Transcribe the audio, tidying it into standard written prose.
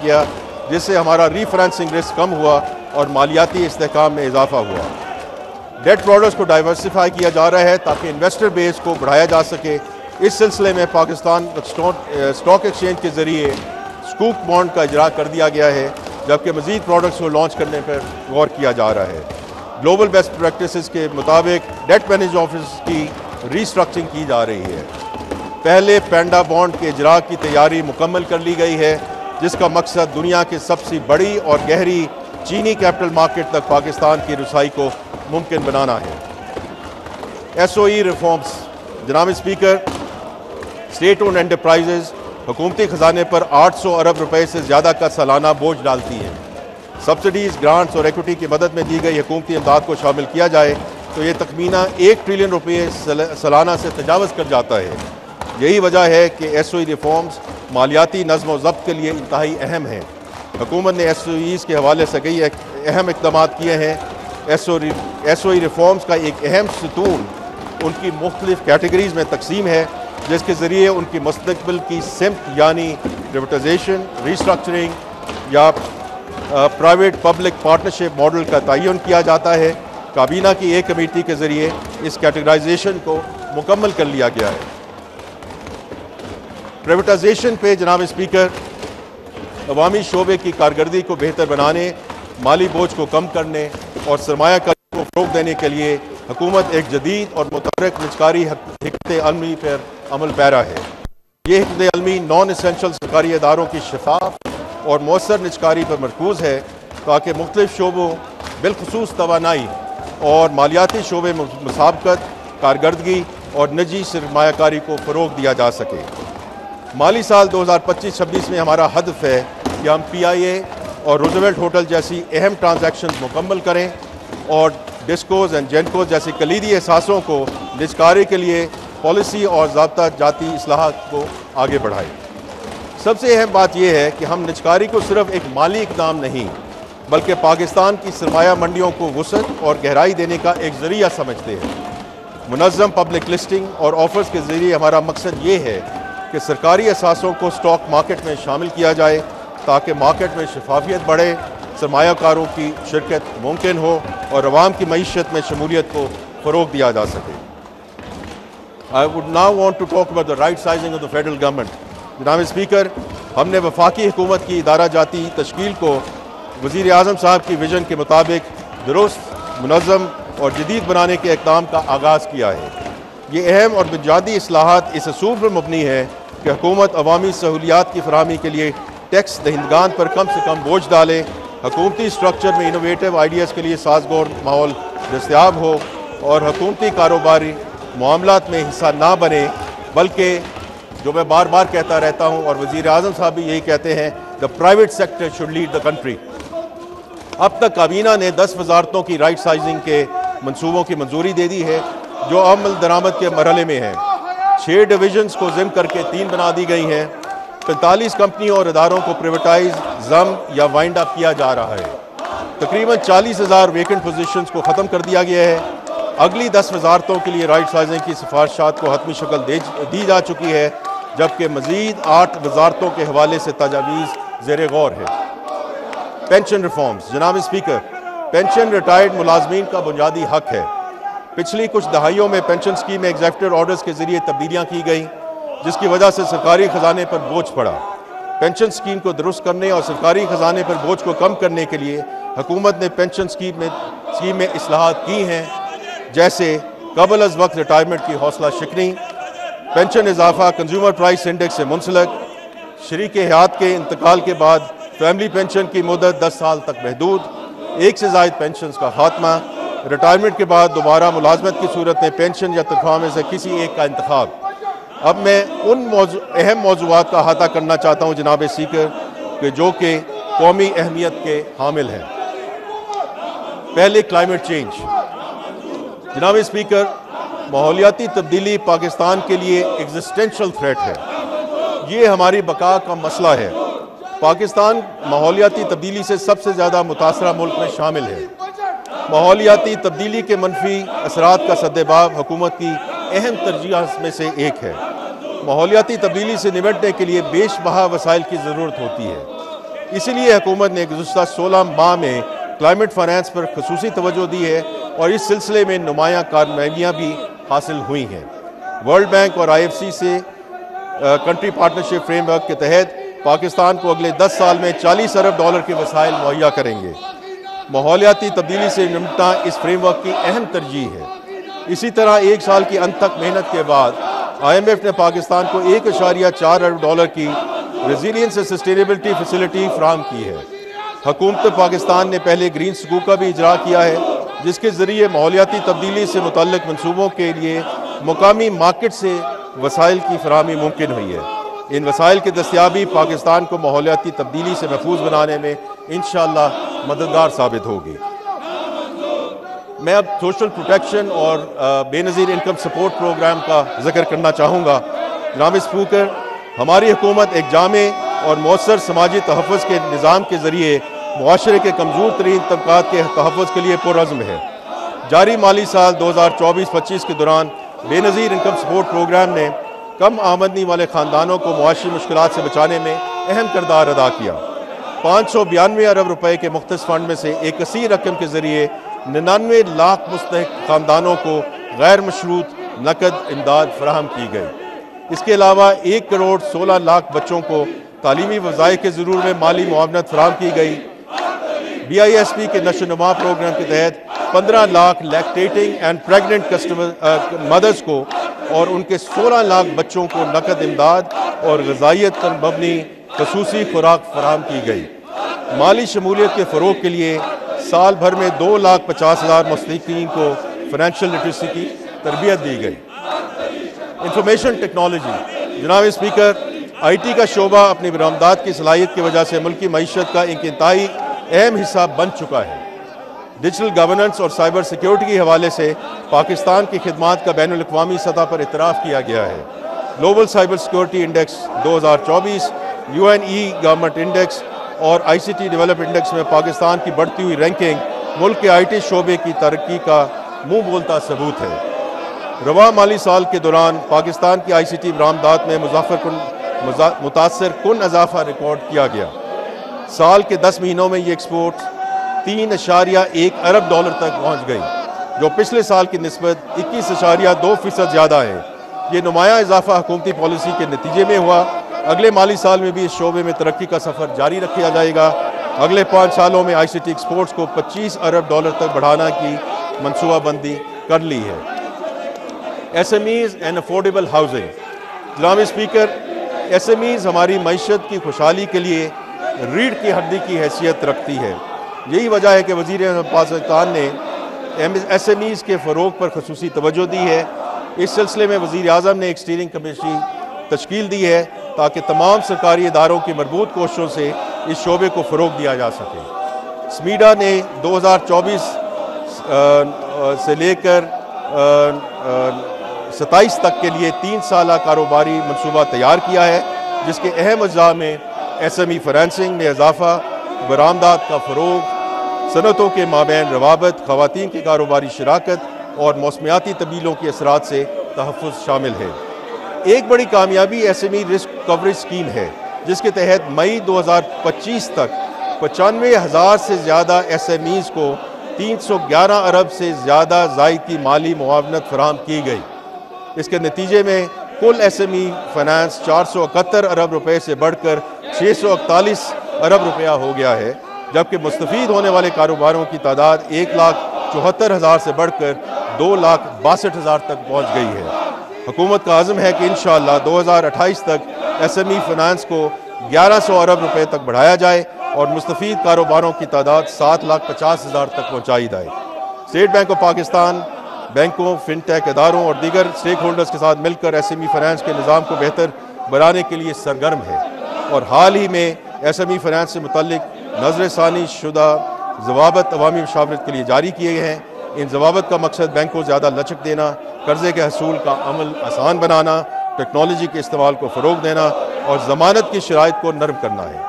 گیا، جس سے ہمارا ری فائنینسنگ رسک کم ہوا اور مالیاتی استحکام میں اضافہ ہوا۔ ڈیٹ پروڈکٹس کو ڈائیورسیفائی کیا جا رہا ہے تاکہ انویسٹر بیس کو بڑھایا جا سکے۔ اس سلسلے میں پاکستان اسٹاک ایکسچینج کے ذریعے سکوک بانڈ کا اجرا کر دیا گیا ہے، جبکہ مزید پروڈکٹس کو لانچ کرنے پر غور کیا جا رہا ہے۔ گلوبل بیسٹ پریکٹسز کے مطابق ڈیٹ مینج آفس کی ری اسٹرکچرنگ کی جا رہی ہے۔ پہلے پینڈا بانڈ کے اجرا کی تیاری مکمل کر لی گئی ہے، جس کا مقصد دنیا کی سب سے بڑی اور گہری چینی کیپٹل مارکیٹ تک پاکستان کی رسائی کو ممکن بنانا ہے۔ ایس او ای ریفارمز۔ جناب اسپیکر، اسٹیٹ اونڈ انٹرپرائزز حکومتی خزانے پر 800 ارب روپے سے زیادہ کا سالانہ بوجھ ڈالتی ہیں۔ سبسڈیز، گرانٹس اور ایکوٹی کی مدد میں دی گئی حکومتی امداد کو شامل کیا جائے تو یہ تخمینہ 1 ٹریلین روپے سالانہ سے تجاوز کر جاتا ہے۔ یہی وجہ ہے کہ ایس او ای ریفارمز مالیاتی نظم و ضبط کے لیے انتہائی اہم ہیں۔ حکومت نے ایس او ایز کے حوالے سے کئی اہم اقدامات کیے ہیں۔ ایس او ای ریفارمز کا ایک اہم ستون ان کی مختلف کیٹیگریز میں تقسیم ہے، جس کے ذریعے ان کی مستقبل کی سمت یعنی پرائیویٹائزیشن، ری اسٹرکچرنگ یا پرائیویٹ پبلک پارٹنرشپ ماڈل کا تعین کیا جاتا ہے۔ کابینہ کی ایک کمیٹی کے ذریعے اس کیٹیگرائزیشن کو مکمل کر لیا گیا ہے۔ پرائیویٹائزیشن پہ جناب اسپیکر، عوامی شعبے کی کارکردگی کو بہتر بنانے، مالی بوجھ کو کم کرنے اور سرمایہ کاری کو فروغ دینے کے لیے حکومت ایک جدید اور متحرک نجکاری حکمت عملی پر عمل پیرا ہے۔ یہ حکمت عملی نان اسینشل سرکاری اداروں کی شفاف اور مؤثر نجکاری پر مرکوز ہے تاکہ مختلف شعبوں بالخصوص توانائی اور مالیاتی شعبے مسابقت، کارکردگی اور نجی سرمایہ کاری کو فروغ دیا جا سکے۔ مالی سال 2025-26 میں ہمارا ہدف ہے کہ ہم پی آئی اے اور روزویلٹ ہوٹل جیسی اہم ٹرانزیکشنز مکمل کریں اور ڈسکوز اینڈ جینکوز جیسی کلیدی احساسوں کو نجکاری کے لیے پالیسی اور ضابطہ جاتی اصلاحات کو آگے بڑھائیں۔ سب سے اہم بات یہ ہے کہ ہم نجکاری کو صرف ایک مالی اقدام نہیں بلکہ پاکستان کی سرمایہ منڈیوں کو وسعت اور گہرائی دینے کا ایک ذریعہ سمجھتے ہیں۔ منظم پبلک لسٹنگ اور آفرز کے ذریعے ہمارا مقصد یہ ہے کہ سرکاری اثاثوں کو اسٹاک مارکیٹ میں شامل کیا جائے تاکہ مارکیٹ میں شفافیت بڑھے، سرمایہ کاروں کی شرکت ممکن ہو اور عوام کی معیشت میں شمولیت کو فروغ دیا جا سکے۔ I would now want to talk about the right sizing of the federal government. جناب اسپیکر، ہم نے وفاقی حکومت کی ادارہ جاتی تشکیل کو وزیر اعظم صاحب کی ویژن کے مطابق درست، منظم اور جدید بنانے کے اقدام کا آغاز کیا ہے۔ یہ اہم اور بنیادی اصلاحات اس اصول پر مبنی ہے کہ حکومت عوامی سہولیات کی فراہمی کے لیے ٹیکس دہندگان پر کم سے کم بوجھ ڈالے، حکومتی اسٹرکچر میں انوویٹو آئیڈیاز کے لیے سازگار ماحول دستیاب ہو اور حکومتی کاروباری معاملات میں حصہ نہ بنے، بلکہ جو میں بار بار کہتا رہتا ہوں اور وزیر اعظم صاحب بھی یہی کہتے ہیں، the private sector should lead the country۔ اب تک کابینہ نے 10 وزارتوں کی رائٹ سائزنگ کے منصوبوں کی منظوری دے دی ہے جو عمل درآمد کے مرحلے میں ہیں۔ 6 ڈویژنز کو ضم کر کے 3 بنا دی گئی ہیں۔ 45 کمپنیوں اور اداروں کو پریویٹائز، ضم یا وائنڈ اپ کیا جا رہا ہے۔ تقریباً 40,000 ویکنٹ پوزیشنز کو ختم کر دیا گیا ہے۔ اگلی 10 وزارتوں کے لیے رائٹ سائزنگ کی سفارشات کو حتمی شکل دی جا چکی ہے، جبکہ مزید 8 وزارتوں کے حوالے سے تجاویز زیر غور ہے۔ Pension reforms. جناب اسپیکر، پینشن ریٹائرڈ ملازمین کا بنیادی حق ہے۔ پچھلی کچھ دہائیوں میں پینشن سکیم میں ایگزیکٹو آرڈرز کے ذریعے تبدیلیاں کی گئیں، جس کی وجہ سے سرکاری خزانے پر بوجھ پڑا۔ پینشن سکیم کو درست کرنے اور سرکاری خزانے پر بوجھ کو کم کرنے کے لیے حکومت نے پینشن سکیم میں اصلاحات کی ہیں، جیسے قبل از وقت ریٹائرمنٹ کی حوصلہ شکنی، پینشن اضافہ کنزیومر پرائس انڈیکس سے منسلک، شریک حیات کے انتقال کے بعد فیملی پینشن کی مدت 10 سال تک محدود، 1 سے زائد پینشنز کا خاتمہ، ریٹائرمنٹ کے بعد دوبارہ ملازمت کی صورت میں پینشن یا تنخواہ میں سے کسی ایک کا انتخاب۔ اب میں ان اہم موضوعات کا احاطہ کرنا چاہتا ہوں جناب اسپیکر کہ جو کہ قومی اہمیت کے حامل ہیں۔ پہلے کلائمیٹ چینج۔ جناب اسپیکر، ماحولیاتی تبدیلی پاکستان کے لیے ایگزسٹینشل تھریٹ ہے۔ یہ ہماری بقا کا مسئلہ ہے۔ پاکستان ماحولیاتی تبدیلی سے سب سے زیادہ متاثرہ ملک میں شامل ہے۔ ماحولیاتی تبدیلی کے منفی اثرات کا سدباب حکومت کی اہم ترجیحات میں سے ایک ہے۔ ماحولیاتی تبدیلی سے نمٹنے کے لیے بیش بہا وسائل کی ضرورت ہوتی ہے۔ اسی لیے حکومت نے گزشتہ 16 ماہ میں کلائمیٹ فائنانس پر خصوصی توجہ دی ہے اور اس سلسلے میں نمایاں کامیابیاں بھی حاصل ہوئی ہیں۔ ورلڈ بینک اور IFC سے کنٹری پارٹنرشپ فریم ورک کے تحت پاکستان کو اگلے 10 سال میں $40 ارب کے وسائل مہیا کریں گے۔ ماحولیاتی تبدیلی سے نمٹنا اس فریم ورک کی اہم ترجیح ہے۔ اسی طرح 1 سال کی انت تک محنت کے بعد IMF نے پاکستان کو $1.4 ارب کی ریزیلینس اینڈ سسٹینیبلٹی فیسلٹی فراہم کی ہے۔ حکومت پاکستان نے پہلے گرین سکول کا بھی اجرا کیا ہے، جس کے ذریعے ماحولیاتی تبدیلی سے متعلق منصوبوں کے لیے مقامی مارکیٹ سے وسائل کی فراہمی ممکن ہوئی ہے۔ ان وسائل کی دستیابی پاکستان کو ماحولیاتی تبدیلی سے محفوظ بنانے میں انشاءاللہ مددگار ثابت ہوگی۔ میں اب سوشل پروٹیکشن اور بے نظیر انکم سپورٹ پروگرام کا ذکر کرنا چاہوں گا۔ جناب اسپیکر، ہماری حکومت ایک جامع اور مؤثر سماجی تحفظ کے نظام کے ذریعے معاشرے کے کمزور ترین طبقات کے تحفظ کے لیے پرعزم ہے۔ جاری مالی سال 2024-25 کے دوران بے نظیر انکم سپورٹ پروگرام نے کم آمدنی والے خاندانوں کو معاشی مشکلات سے بچانے میں اہم کردار ادا کیا۔ 592 ارب روپے کے مختص فنڈ میں سے ایک کثیر رقم کے ذریعے 99 لاکھ مستحق خاندانوں کو غیر مشروط نقد امداد فراہم کی گئی۔ اس کے علاوہ 1 کروڑ 16 لاکھ بچوں کو تعلیمی وظائف کے ضرور میں مالی معاونت فراہم کی گئی۔ BISP کے نشو و نما پروگرام کے تحت 15 لاکھ لیکٹیٹنگ اینڈ پریگننٹ مدرز کو اور ان کے 16 لاکھ بچوں کو نقد امداد اور غذائیت پر مبنی خصوصی خوراک فراہم کی گئی۔ مالی شمولیت کے فروغ کے لیے سال بھر میں 2,50,000 مستحقین کو فائنینشیل لٹریسی کی تربیت دی گئی۔ انفارمیشن ٹیکنالوجی، جناب اسپیکر، IT کا شعبہ اپنی برآمدات کی صلاحیت کی وجہ سے ملکی معیشت کا ایک انتہائی اہم حصہ بن چکا ہے۔ ڈیجیٹل گورننس اور سائبر سیکیورٹی کے حوالے سے پاکستان کی خدمات کا بین الاقوامی سطح پر اعتراف کیا گیا ہے۔ Global cyber security index 2024، UNE government index اور ICT ڈیولپ انڈیکس میں پاکستان کی بڑھتی ہوئی رینکنگ ملک کے IT شعبے کی ترقی کا منہ بولتا ثبوت ہے۔ رواں مالی سال کے دوران پاکستان کی ICT برآمدات میں متاثر کن اضافہ ریکارڈ کیا گیا۔ سال کے 10 مہینوں میں یہ ایکسپورٹ $3.1 ارب تک پہنچ گئی، جو پچھلے سال کی نسبت 21.2% زیادہ ہے۔ یہ نمایاں اضافہ حکومتی پالیسی کے نتیجے میں ہوا۔ اگلے مالی سال میں بھی اس شعبے میں ترقی کا سفر جاری رکھا جائے گا۔ اگلے 5 سالوں میں ICT ایکسپورٹس کو $25 ارب تک بڑھانا کی منصوبہ بندی کر لی ہے۔ SMEs اینڈ افورڈیبل ہاؤسنگ، جناب اسپیکر، SMEs ہماری معیشت کی خوشحالی کے لیے ریڑھ کی ہڈی کی حیثیت رکھتی ہے۔ یہی وجہ ہے کہ وزیر اعظم پاکستان نے SMEs کے فروغ پر خصوصی توجہ دی ہے۔ اس سلسلے میں وزیر اعظم نے ایک اسٹیئرنگ کمیٹی تشکیل دی ہے تاکہ تمام سرکاری اداروں کی مربوط کوششوں سے اس شعبے کو فروغ دیا جا سکے۔ SMEDA نے 2024 سے لے کر 27 تک کے لیے 3 سالہ کاروباری منصوبہ تیار کیا ہے، جس کے اہم اجزاء میں SME فائنینسنگ میں اضافہ، برآمدات کا فروغ، صنعتوں کے مابین روابط، خواتین کی کاروباری شراکت اور موسمیاتی تبدیلیوں کے اثرات سے تحفظ شامل ہے۔ ایک بڑی کامیابی SME رسک کوریج اسکیم ہے، جس کے تحت مئی 2025 تک 95,000 سے زیادہ SMEs کو 311 ارب سے زیادہ زائد کی مالی معاونت فراہم کی گئی۔ اس کے نتیجے میں کل SME فائنانس 471 ارب روپے سے بڑھ کر 641 ارب روپیہ ہو گیا ہے، جبکہ مستفید ہونے والے کاروباروں کی تعداد 1,74,000 سے بڑھ کر 2,62,000 تک پہنچ گئی ہے۔ حکومت کا عزم ہے کہ انشاءاللہ 2028 تک SME فائنانس کو 1,100 ارب روپے تک بڑھایا جائے اور مستفید کاروباروں کی تعداد 7,50,000 تک پہنچائی جائے۔ اسٹیٹ بینک آف پاکستان بینکوں، فن ٹیک اداروں اور دیگر اسٹیک ہولڈرز کے ساتھ مل کر SME فائنانس کے نظام کو بہتر بنانے کے لیے سرگرم ہے، اور حال ہی میں SME فائنانس سے متعلق نظر ثانی شدہ ضوابط عوامی مشاورت کے لیے جاری کیے گئے ہیں۔ ان ضوابط کا مقصد بینک کو زیادہ لچک دینا، قرضے کے حصول کا عمل آسان بنانا، ٹیکنالوجی کے استعمال کو فروغ دینا اور ضمانت کی شرائط کو نرم کرنا ہے۔